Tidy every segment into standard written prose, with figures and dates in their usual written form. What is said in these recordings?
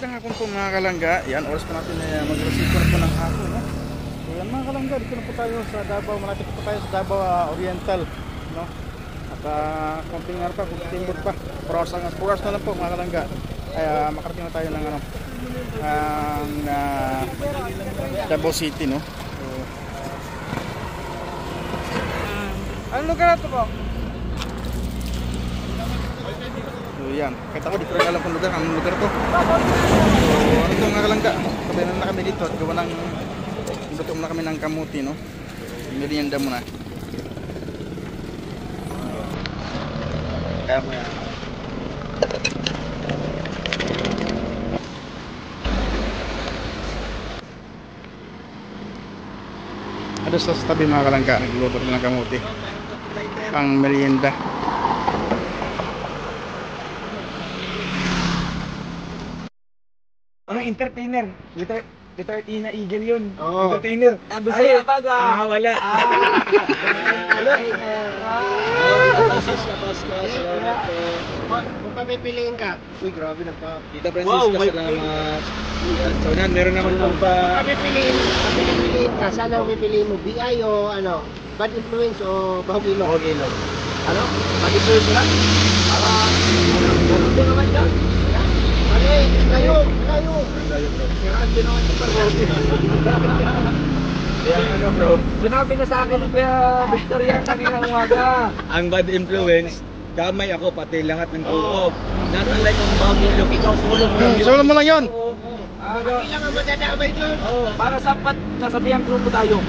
Magandang hapon po mga kalangga. Yan, oras po natin na mag-resito na po ng hapon, no? So yan mga kalangga, dito na po tayo sa Davao. Malapit po tayo sa Davao Oriental, no? At konting nga pa, konting timbot pa. 4 hours na lang po mga kalangga. Ay makarating na tayo ng Davao City, no? So, anong lugar ito po? So yan, kahit ako di ko rin alam kung lugar, anong lugar to. So ano ito mga kalangga, kabayanan na kami dito at gawa ng luto na kami ng kamuti, no. Merienda muna. Kaya mo yan. Ano sa tabi mga kalangga, nagluto rin ng kamuti pang merienda. Entertainer. Dito na Eagle yun. Oo. Entertainer. Ay, wala. Wala. Kung papipiliin ka. Uy, grabe nagpa. Tita Francisca sa mga saunan, meron naman po pa. Papipiliin ka. Saan ang pipiliin mo? BI o ano? Bad influence o bahugilog? Bahugilog. Ano? Bad influence na? Ito naman ka. Ay, kayo. Siraan din naman yung parwoti. Yan ano bro. Sinabi na sa akin ng Kuya Victor yan kanina umaga. Ang bad influence, kamay ako pati lahat ng grupo. Not unlike ang bahugilog, ikaw sulong mo. Sulong mo lang yun. Kailangan ang madadamay doon. Para sapat nasabihang grupo tayo.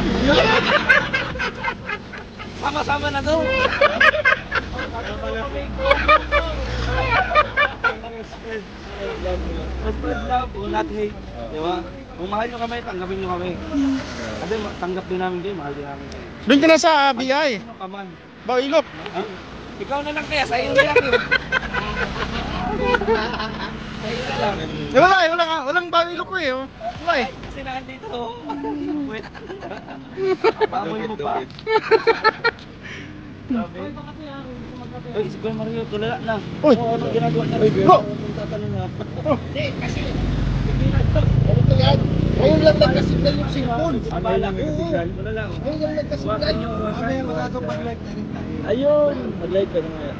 Sama-sama na to. Spread love, not hate. Di ba? Kung mahal nyo kami, tanggapin nyo kami. Kasi tanggap din namin kayo, mahal din namin kayo. Doon ka na sa BI. Sino ka man? Bahugilog. Ha? Ikaw na lang kaya, sa'yo na lang yun. Sa'yo na lang. Walang bahugilog ko eh. Wala eh. Kasi nandito. Wait. Pamoy mo pa. Uy, si Kuya Mario, tulala na. Uy! Anong ginagawa na? Bro! Tatanong na. Hindi, kasi ganito yan. Ngayon lang nagkasignal yung cellphone. Ngayon lang nagkasignal? Wala lang. Ngayon lang nagkasignal. Mamaya makakapag-live na rin tayo. Ayun! Mag-live ka na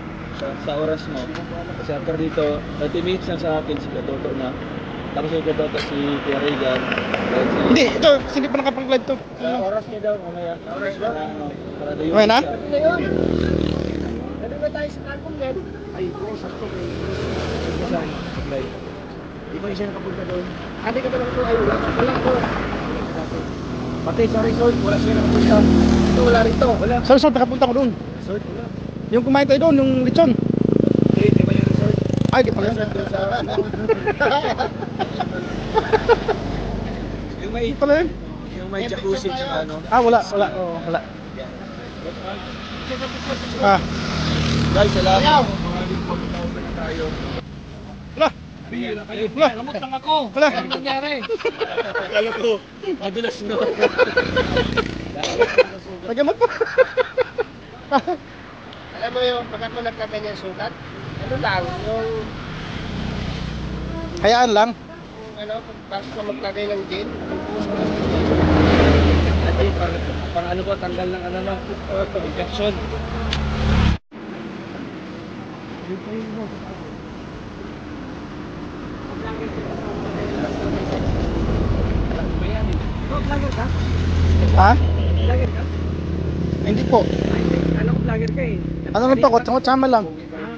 sa oras mo. Kasi after dito, 30 minutes lang sa akin sila Toto na. Tapos yung Toto si Kuya Regan. Hindi, ito, kasi hindi pa nakapag-live to. Oras niya daw, mamaya. Oras ba? Okay na? Ano ba tayo sa album yan? Ay, oo, sakto. Mag-live. Di ba siya nakapunta doon? Hindi ka ba nakapunta? Ay, wala ko. Pati sa resort, wala siya nakapunta. Ito, wala rito. Wala. Sa resort, nakapunta ko doon. Resort, wala. Yung kumain tayo doon, yung lechon. Di ba yung resort? Ay, di pala. Yung may, Di pala yun. yung may jacuzzi sa ano. Wala. Oo, wala. Guys, salamat. Mga lingkod, tawag na tayo. Wala. Wala. Lamot lang ako. Wala. Ano nangyari? Kala ko, madulas no. Nagamot po. Alam mo yung pagkat mo nagkaganyan sukat, ano lang, yung Hayaan lang. ano, bago ka maglagay ng gin, pang ano ko, tanggal ng ano no, infection. Vlogger ka? Ha? Vlogger ka? Hindi po. Ano kung vlogger ka eh? Ano lang po, kutsama lang.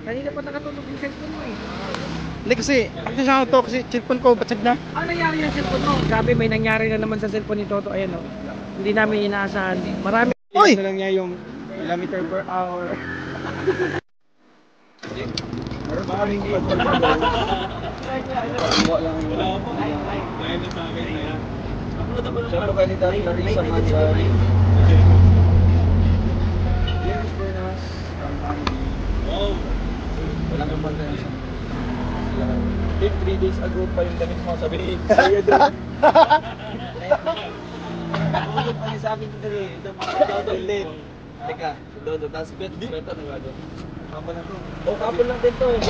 Kanina pa nakatulog yung cellphone mo eh. Hindi kasi, siya to kasi cellphone ko, batsag na. Ano nangyari yung cellphone mo? Sabi may nangyari na naman sa cellphone ni Toto. Ayan o. Hindi namin inaasahan. Marami. Uy! Ano lang niya yung kilometer per hour. Meron ba kaming pagpapagawa? Lang yung Dahil na sa akin na yan. Siyempre kanita Clarissa Manzari. Yes, Bernas. Wow! Walang kapunta na siya. 3 days ago pa yung damit mo sabihin. Kaya doon. Nakulog pa niya sa akin dito eh. Ito mga Dodo Lin. Teka, Dodo. Tapos beto na nga doon. Kapal na to. O, kapal lang din to eh.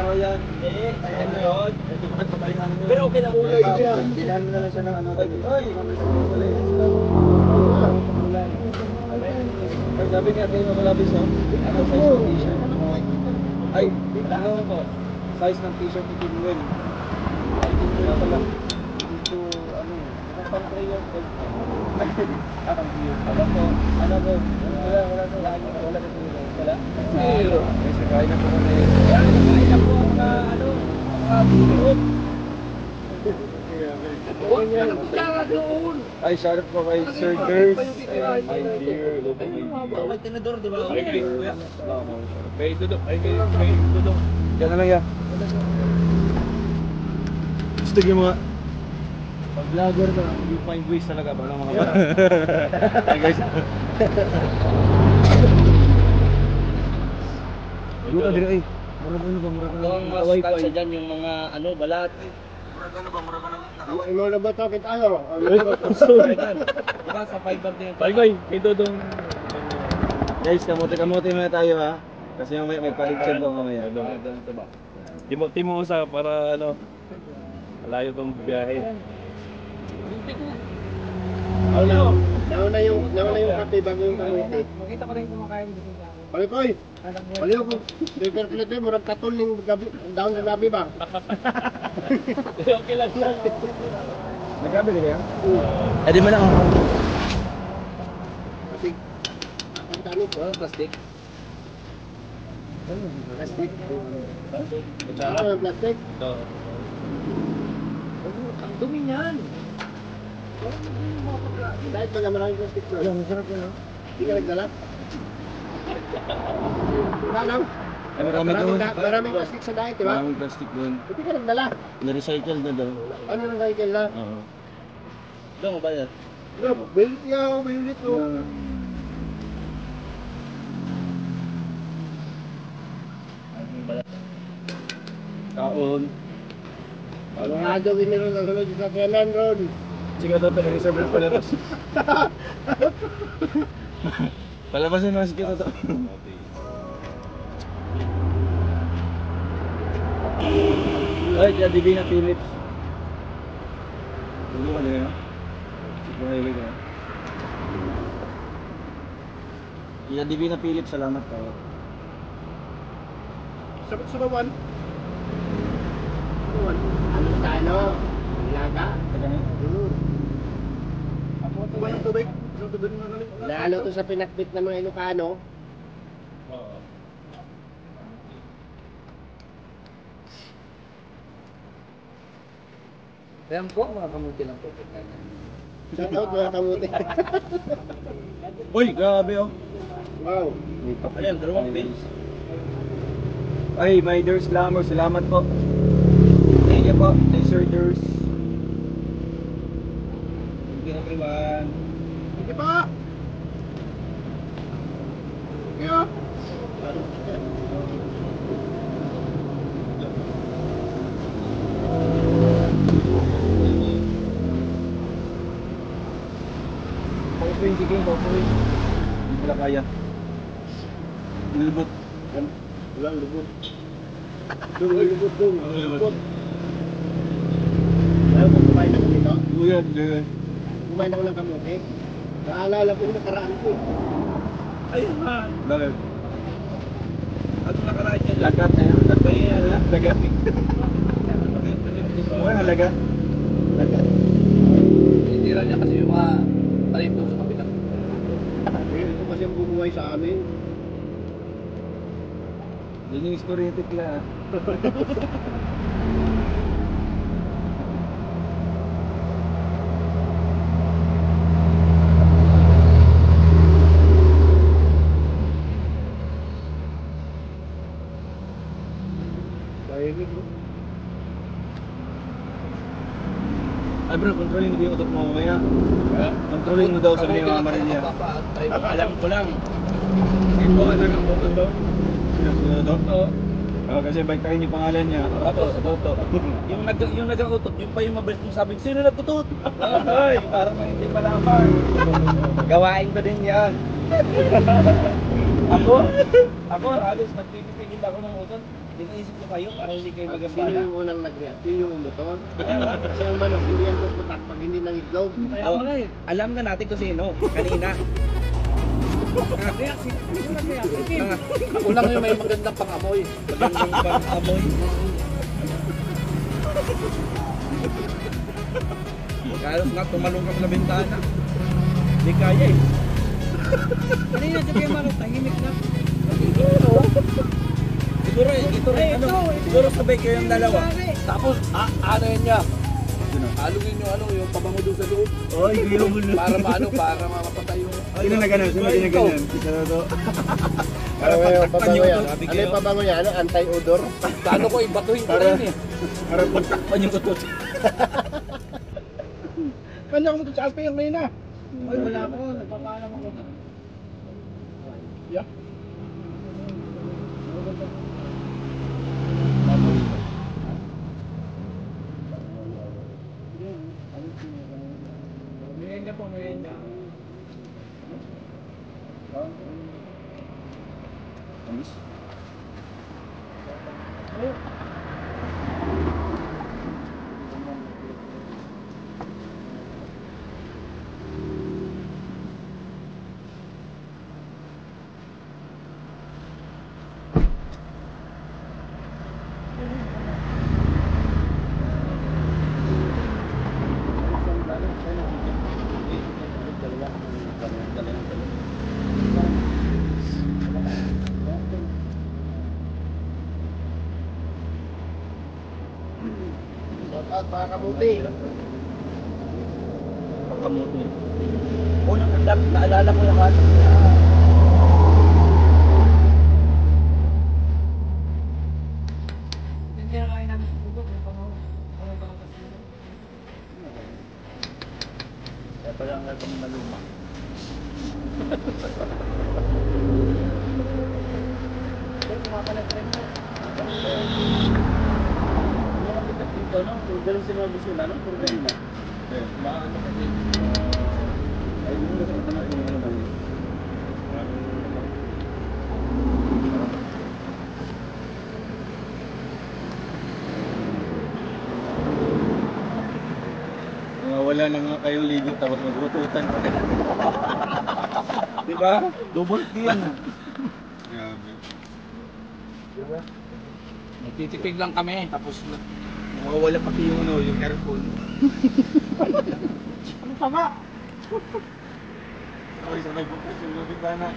Araw yan. Ano yun? Pero okay na kulay siya. Kailangan na lang siya ng ano. Ay, sabi niya, kayo mamalabis oh. Ano size ng t-shirt? Ay, ano po? Size ng t-shirt ni Kim Wen. Kaya pala, dito, ano, pang-try yung Alam ko, wala na lagi, wala na sila. Wala? Zero. Kasi kain na po kami. Kain na po ang mga, ano, mga buhok. Ay, shout out po kay Sir Durs. My dear, love my May tinidor, di ba? Ay, kuya. May dudok. Ay, may dudok. Yan na lang yan. Gusto yung mga pag-vlogger na, you find ways talaga para mga bata. Ay guys. Luta din ay. Mura ka Ang mas kalsa dyan yung mga, ano, balat. Ano na ba takit ano? Baka sa 5 bag din. Palgoy, may dudong. Guys, kamote muna tayo ha. Kasi may paliksyon ko mamaya. Timo usa para ano. Malayo tong biyahe. Nauna yung kape bago yung kamote. Makita ko rin kumakain dito. Palikoy! Paliw ko. Dito murag katol ng daon ng gabi ba? Okay lang lang. Naggabi din kaya? Eh di mo lang ako. Plastic. Ang talo ko, plastic. Plastic? Ano yung plastic? Ang dumi niyan. Dahil pag maraming plastic na. Alam, masarap yun, no? Hindi ka nagdala? Wala lang. Maraming plastic sa diet, di ba? Maraming plastic doon. Hindi ka nagdala. Na-recycle na daw. Ano nang cycle na? Oo. Doon mo ba yan? Bilit yaw, bilit ko. Kaon. Ano nga gawin nila sa sunod sa kailan, Ron? Sige daw pa reserve pa na tas. Palabasin mo sige to. Ay, ya Divina Philips. Dulu ka din, no? Highway ka. Ya Divina Philips, salamat ka. Sa bawan? Ano tayo? Ilaga? Taga Ako ito ba yung tubig? Yung tubig na galing? Lalo to sa pinakbit ng mga Ilocano. Ayan po, mga kamuti lang po. Shout out mga kamuti. Uy, grabe oh. Wow. Ayan, dalawang pins. Ay, my Durs Glamour, salamat po. Thank you po, kay Sir Durs. Thank you everyone. Sige pa! Sige. Paupuin, sige, paupuin. Hindi pala kaya. Nilbot. Wala, lubot. Lubot, lubot. Ayaw ko kumain ako dito. Uyan, uyan. Kumain ako ng kamote. Naalala ko yung nakaraan ko. Ayun nga. Bakit? Ano nakaraan yan? Lagat na yan. Lagat. Uy, halaga. Lagat. Tinitira niya kasi yung mga talim doon sa kapila. Ito kasi ang bumuhay sa amin. Yun yung kuryente kila. Dahil mo. Ay bro, controlling mo yung utok mo mamaya. Controlling mo daw sa mga Mama Maria. Alam ko lang. Ito ka lang ang button daw. Toto. Oh, kasi baitahin yung pangalan niya. Toto. Yung nag-utot, yung pa yung mabalik mong sabi, sino nag-utot? Ay, parang hindi malaman. Gawain ko din yan. ako, halos nagpipigil ako ng utot. Naisip ko kayo para hindi kayo Sino magambala. yung unang nag-react? Yun yung motor. Kasi ang manok, hindi yan puputak pag hindi nang itlog. Oh, alam na natin kung sino. Kanina. Ako lang yung may magandang pang-amoy. Magandang pang-amoy. Kalos nga tumalong ka sa bintana. Hindi kaya eh. Kanina sabi yung manok, tahimik na. Siguro sabay kayong dalawa. Tapos, ano yun niya? Halugin nyo yung pabango doon sa loob. Oy, gilong mo. Para mamapatay yung... Sino na ganun? Sino ginaganyan? Isa na to. Ano yung pabango yan? Sabi Ano kayo. yung pabango yan? Anti-odor? Paano ko ibatuhin ko rin eh? Para pagtakpan yung kutot. Kanya ko sa Alpay ngayon na. Ay, wala ko. Nagpapaalam ako. Yeah. Merienda po, merienda. Amis? At mga kabuti. Pagkamuti. Unang naalala ko lahat. Hindi na kaya namin sa bubog. Ito lang nga kami maluma. Dito, no? Ganun sila busina, no? Puro ganun na. Maano kasi. Ay, yung wala na nga kayong ligo tapos magrututan pa. Diba? Double din. Grabe. Nagtitipid lang kami. Tapos nawawala pati yung yung aircon. Ano tama? Okay, sa nagbukas yung bintana.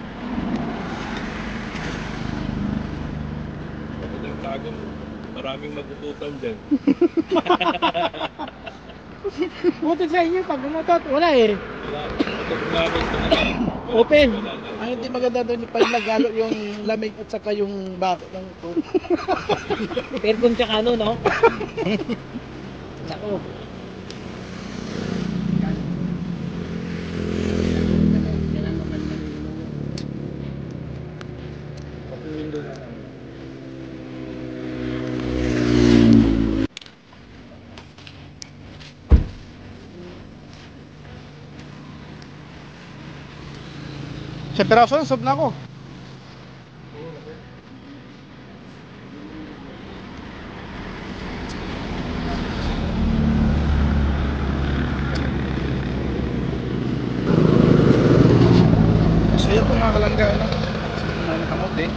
Maraming magututan dyan. Buti sa inyo, pag umutot, wala eh. Open. Ang hindi maganda doon yung pag yung lamig at saka yung bakit ng aircon tsaka ano, no? Nako. Sa piraso na, sob na ako. Saya po mga kalangga, ano? Ano kamote?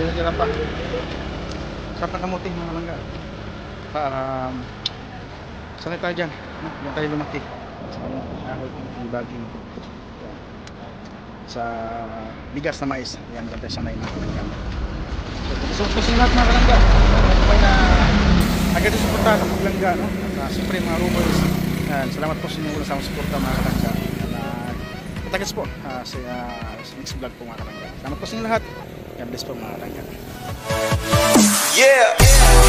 Binigyan pa. Sarap na kamote mga kalangga. Sanay tayo dyan. Diyan tayo lumaki. Yung baging. Sa bigas na mais. Yan, dyan tayo sanay na kalangga. So, kasi lahat mga kalangga. May na agad yung suportahan ng kalangga, no? At siyempre mga rumors. Yan, salamat po sa inyong ulang sama suporta mga kalangga. Patagas po sa next vlog po mga kalangga. Salamat po sa inyo lahat. God bless po mga kalangga. Yeah.